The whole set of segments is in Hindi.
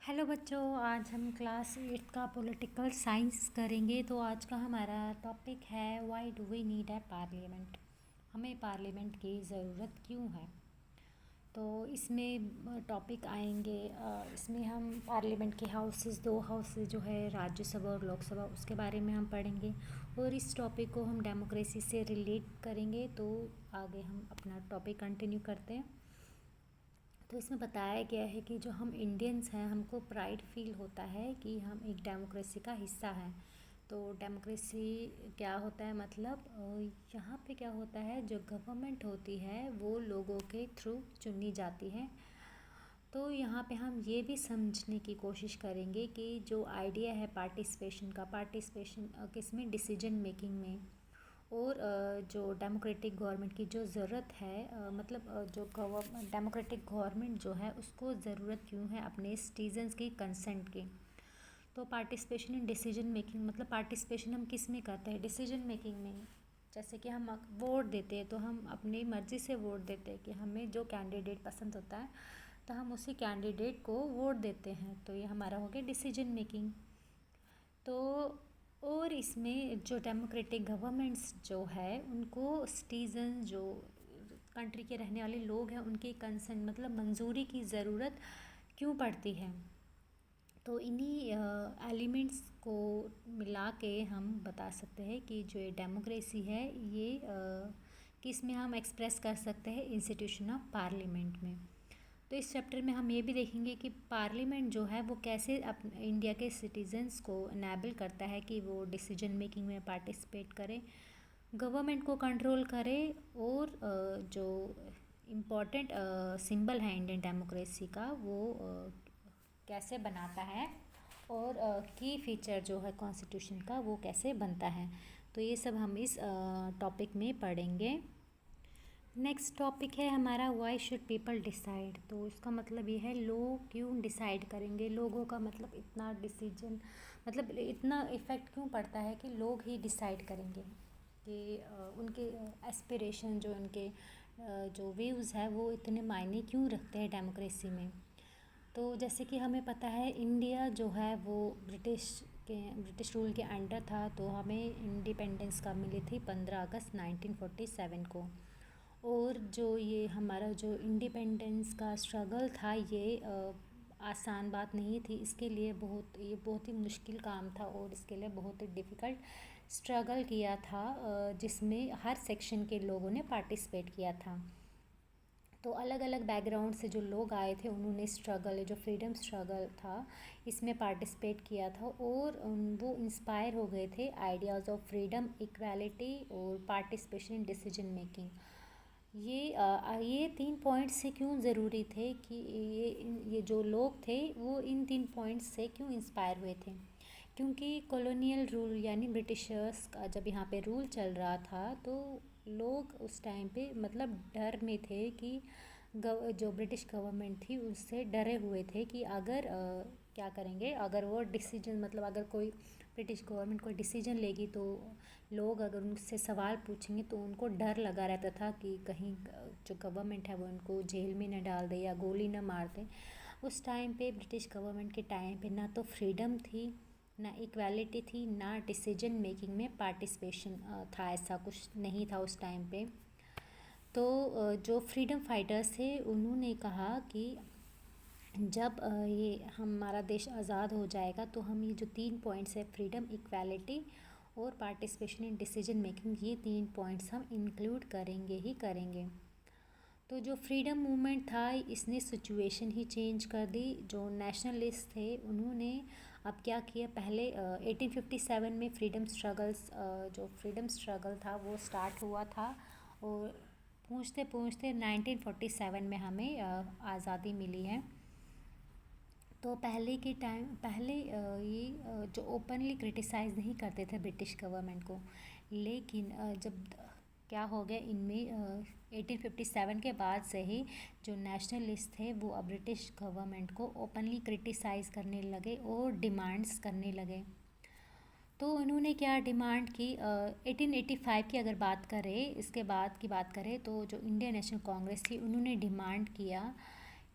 हेलो बच्चों, आज हम क्लास 8 का पॉलिटिकल साइंस करेंगे। तो आज का हमारा टॉपिक है why do we need a parliament. हमें पार्लियामेंट की ज़रूरत क्यों है। तो इसमें टॉपिक आएंगे, इसमें हम पार्लियामेंट के हाउसेस, दो हाउसेस जो है राज्यसभा और लोकसभा, उसके बारे में हम पढ़ेंगे। और इस टॉपिक को हम डेमोक्रेसी से रिलेट करेंगे। तो आगे हम अपना टॉपिक कंटिन्यू करते हैं। तो इसमें बताया गया है कि जो हम इंडियंस हैं, हमको प्राइड फील होता है कि हम एक डेमोक्रेसी का हिस्सा हैं। तो डेमोक्रेसी क्या होता है, मतलब यहाँ पे क्या होता है, जो गवर्नमेंट होती है वो लोगों के थ्रू चुनी जाती है। तो यहाँ पे हम ये भी समझने की कोशिश करेंगे कि जो आइडिया है पार्टिसिपेशन का, पार्टिसिपेशन किस में, डिसीजन मेकिंग में। और जो डेमोक्रेटिक गवर्नमेंट की जो ज़रूरत है, मतलब जो डेमोक्रेटिक गवर्नमेंट जो है उसको ज़रूरत क्यों है अपने सिटीजन्स की कंसेंट की। तो पार्टिसिपेशन इन डिसीजन मेकिंग, मतलब पार्टिसिपेशन हम किस में करते हैं, डिसीजन मेकिंग में। जैसे कि हम वोट देते हैं तो हम अपनी मर्ज़ी से वोट देते हैं कि हमें जो कैंडिडेट पसंद होता है तो हम उसी कैंडिडेट को वोट देते हैं। तो ये हमारा हो गया डिसीजन मेकिंग। तो और इसमें जो डेमोक्रेटिक गवर्नमेंट्स जो है उनको सिटीज़न, जो कंट्री के रहने वाले लोग हैं, उनकी कंसेंट मतलब मंजूरी की ज़रूरत क्यों पड़ती है। तो इन्हीं एलिमेंट्स को मिला के हम बता सकते हैं कि जो ये डेमोक्रेसी है ये किस में हम एक्सप्रेस कर सकते हैं, इंस्टीट्यूशन ऑफ पार्लियामेंट में। तो इस चैप्टर में हम ये भी देखेंगे कि पार्लियामेंट जो है वो कैसे इंडिया के सिटीजन्स को इनेबल करता है कि वो डिसीजन मेकिंग में पार्टिसिपेट करें, गवर्नमेंट को कंट्रोल करे। और जो इम्पोर्टेंट सिंबल है इंडियन डेमोक्रेसी का वो कैसे बनाता है, और की फीचर जो है कॉन्स्टिट्यूशन का वो कैसे बनता है। तो ये सब हम इस टॉपिक में पढ़ेंगे। नेक्स्ट टॉपिक है हमारा वाई शुड पीपल डिसाइड। तो इसका मतलब ये है लोग क्यों डिसाइड करेंगे, लोगों का मतलब इतना डिसीजन, मतलब इतना इफ़ेक्ट क्यों पड़ता है कि लोग ही डिसाइड करेंगे कि उनके एस्पिरेशन, जो उनके जो व्यूज़ है वो इतने मायने क्यों रखते हैं डेमोक्रेसी में। तो जैसे कि हमें पता है इंडिया जो है वो ब्रिटिश रूल के अंडर था। तो हमें इंडिपेंडेंस कब मिली थी, 15 अगस्त 1947 को। और जो ये हमारा जो इंडिपेंडेंस का स्ट्रगल था ये आसान बात नहीं थी। इसके लिए ये बहुत ही मुश्किल काम था और इसके लिए बहुत ही डिफ़िकल्ट स्ट्रगल किया था, जिसमें हर सेक्शन के लोगों ने पार्टिसिपेट किया था। तो अलग अलग बैकग्राउंड से जो लोग आए थे उन्होंने स्ट्रगल, जो फ्रीडम स्ट्रगल था, इसमें पार्टिसिपेट किया था। और वो इंस्पायर हो गए थे आइडियाज़ ऑफ फ्रीडम, इक्वालिटी और पार्टिसिपेशन इन डिसीजन मेकिंग। ये 3 पॉइंट्स से क्यों ज़रूरी थे कि ये जो लोग थे वो इन 3 पॉइंट्स से क्यों इंस्पायर हुए थे। क्योंकि कॉलोनियल रूल यानी ब्रिटिशर्स का जब यहाँ पे रूल चल रहा था तो लोग उस टाइम पे मतलब डर में थे कि जो ब्रिटिश गवर्नमेंट थी उससे डरे हुए थे कि अगर क्या करेंगे, अगर वो डिसीजन, मतलब अगर कोई ब्रिटिश गवर्नमेंट कोई डिसीजन लेगी तो लोग अगर उनसे सवाल पूछेंगे तो उनको डर लगा रहता था कि कहीं जो गवर्नमेंट है वो उनको जेल में न डाल दे या गोली न मार दे। उस टाइम पे ब्रिटिश गवर्नमेंट के टाइम पे ना तो फ्रीडम थी, ना इक्वालिटी थी, ना डिसीजन मेकिंग में पार्टिसिपेशन था, ऐसा कुछ नहीं था उस टाइम पे। तो जो फ्रीडम फाइटर्स थे उन्होंने कहा कि जब ये हमारा देश आज़ाद हो जाएगा तो हम ये जो 3 पॉइंट्स है, फ्रीडम, इक्वालिटी और पार्टिसिपेशन इन डिसीजन मेकिंग, ये 3 पॉइंट्स हम इंक्लूड करेंगे ही करेंगे। तो जो फ्रीडम मूवमेंट था इसने सिचुएशन ही चेंज कर दी। जो नेशनलिस्ट थे उन्होंने अब क्या किया, पहले 1857 में जो फ्रीडम स्ट्रगल था वो स्टार्ट हुआ था। और पूछते पूछते 1947 में हमें आज़ादी मिली है। तो पहले जो ओपनली क्रिटिसाइज़ नहीं करते थे ब्रिटिश गवर्नमेंट को, लेकिन जब क्या हो गया इनमें 1857 के बाद से ही जो नेशनलिस्ट थे वो अब ब्रिटिश गवर्नमेंट को ओपनली क्रिटिसाइज़ करने लगे और डिमांड्स करने लगे। तो उन्होंने क्या डिमांड की, 1885 की अगर बात करें, इसके बाद की बात करें तो जो इंडियन नेशनल कांग्रेस थी उन्होंने डिमांड किया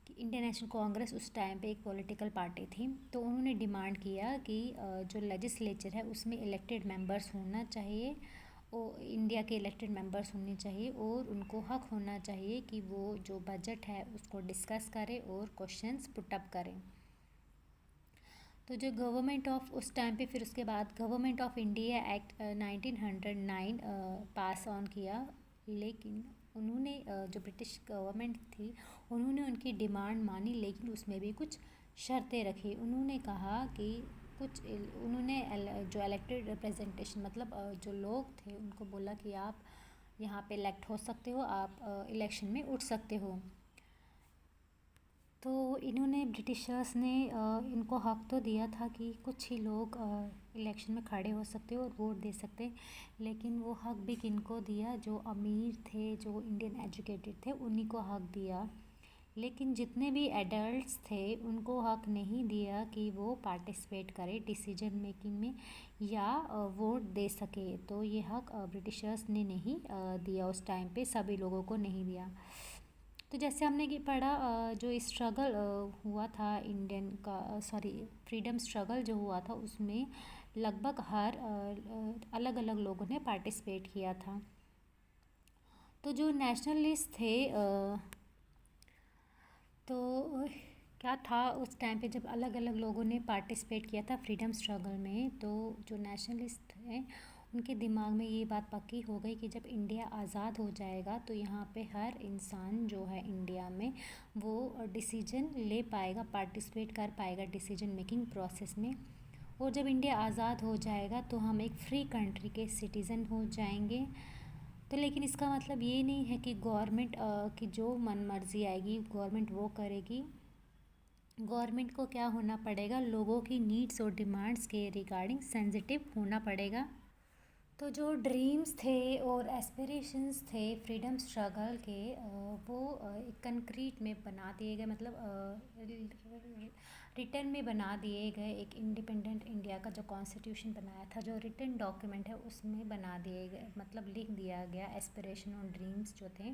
कि इंडियन नेशनल कांग्रेस उस टाइम पे एक पॉलिटिकल पार्टी थी, तो उन्होंने डिमांड किया कि जो लेजिस्लेचर है उसमें इलेक्टेड मेंबर्स होना चाहिए और इंडिया के इलेक्टेड मेंबर्स होने चाहिए और उनको हक होना चाहिए कि वो जो बजट है उसको डिस्कस करें और क्वेश्चंस पुट अप करें। तो जो गवर्नमेंट ऑफ उस टाइम पे फिर उसके बाद government of India act 1909 pass on किया, लेकिन उन्होंने जो ब्रिटिश गवर्नमेंट थी उन्होंने उनकी डिमांड मानी, लेकिन उसमें भी कुछ शर्तें रखी। उन्होंने कहा कि उन्होंने जो इलेक्टेड रिप्रेजेंटेशन मतलब जो लोग थे उनको बोला कि आप यहाँ पे इलेक्ट हो सकते हो, आप इलेक्शन में उठ सकते हो। तो इन्होंने ब्रिटिशर्स ने इनको हक तो दिया था कि कुछ ही लोग इलेक्शन में खड़े हो सकते और वोट दे सकते, लेकिन वो हक भी किनको दिया, जो अमीर थे, जो इंडियन एजुकेटेड थे, उन्हीं को हक दिया। लेकिन जितने भी एडल्ट्स थे उनको हक नहीं दिया कि वो पार्टिसिपेट करें डिसीजन मेकिंग में या वोट दे सके। तो ये हक ब्रिटिशर्स ने नहीं दिया उस टाइम पे, सभी लोगों को नहीं दिया। तो जैसे हमने कि पढ़ा जो स्ट्रगल हुआ था इंडियन का फ्रीडम स्ट्रगल जो हुआ था उसमें लगभग हर अलग अलग लोगों ने पार्टिसिपेट किया था। तो जो नेशनलिस्ट थे तो क्या था उस टाइम पे जब अलग अलग लोगों ने पार्टिसिपेट किया था फ्रीडम स्ट्रगल में, तो जो नेशनलिस्ट हैं उनके दिमाग में ये बात पक्की हो गई कि जब इंडिया आज़ाद हो जाएगा तो यहाँ पे हर इंसान जो है इंडिया में वो डिसीजन ले पाएगा, पार्टिसिपेट कर पाएगा डिसीजन मेकिंग प्रोसेस में। और जब इंडिया आज़ाद हो जाएगा तो हम एक फ्री कंट्री के सिटीज़न हो जाएंगे। तो लेकिन इसका मतलब ये नहीं है कि गवर्नमेंट की जो मन मर्जी आएगी गवर्नमेंट वो करेगी। गवर्नमेंट को क्या होना पड़ेगा, लोगों की नीड्स और डिमांड्स के रिगार्डिंग सेंसिटिव होना पड़ेगा। तो जो ड्रीम्स थे और एस्पिरेशंस थे फ्रीडम स्ट्रगल के वो एक कंक्रीट में बना दिए गए, मतलब रिटर्न में बना दिए गए। एक इंडिपेंडेंट इंडिया का जो कॉन्स्टिट्यूशन बनाया था, जो रिटर्न डॉक्यूमेंट है उसमें बना दिए गए, मतलब लिख दिया गया एस्पिरेशन और ड्रीम्स जो थे।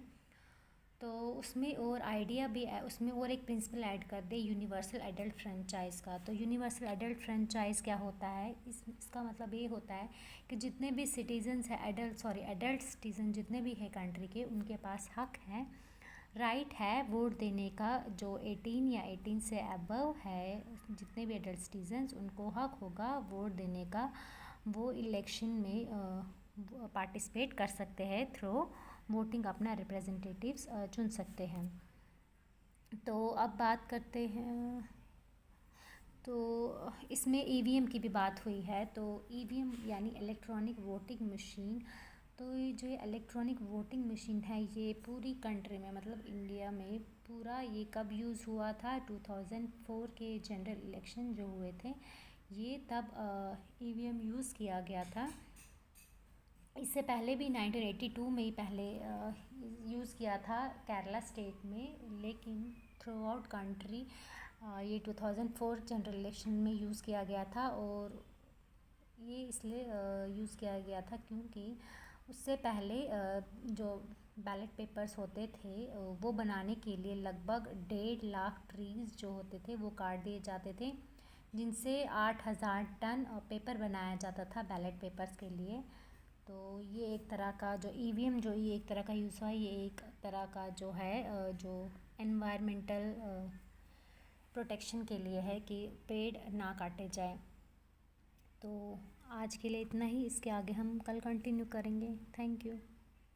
तो उसमें और आइडिया भी उसमें और एक प्रिंसिपल ऐड कर दे यूनिवर्सल एडल्ट फ्रेंचाइज़ का। तो यूनिवर्सल एडल्ट फ्रेंचाइज़ क्या होता है, इसका मतलब ये होता है कि जितने भी सिटीजन्स हैं एडल्ट सिटीज़न जितने भी हैं कंट्री के, उनके पास हक है, राइट है वोट देने का। जो 18 या 18 से अबव है जितने भी एडल्ट सिटीजन्स, उनको हक होगा वोट देने का। वो इलेक्शन में पार्टिसिपेट कर सकते हैं, थ्रू वोटिंग अपना रिप्रेजेंटेटिव्स चुन सकते हैं। तो अब बात करते हैं, तो इसमें ईवीएम की भी बात हुई है। तो ईवीएम यानी इलेक्ट्रॉनिक वोटिंग मशीन। तो ये जो इलेक्ट्रॉनिक वोटिंग मशीन है ये पूरी कंट्री में मतलब इंडिया में पूरा ये कब यूज़ हुआ था, 2004 के जनरल इलेक्शन जो हुए थे ये तब ईवीएम यूज़ किया गया था। इससे पहले भी 1982 में ही पहले यूज़ किया था केरला स्टेट में, लेकिन थ्रू आउट कंट्री ये 2004 जनरल इलेक्शन में यूज़ किया गया था। और ये इसलिए यूज़ किया गया था क्योंकि उससे पहले जो बैलेट पेपर्स होते थे वो बनाने के लिए लगभग 1.5 लाख ट्रीज़ जो होते थे वो काट दिए जाते थे, जिनसे 8,000 टन पेपर बनाया जाता था बैलेट पेपर्स के लिए। तो ये एक तरह का जो ईवीएम जो ये एक तरह का यूज़ हुआ है, ये एक तरह का जो है जो एनवायरमेंटल प्रोटेक्शन के लिए है कि पेड़ ना काटे जाए। तो आज के लिए इतना ही, इसके आगे हम कल कंटिन्यू करेंगे। Thank you.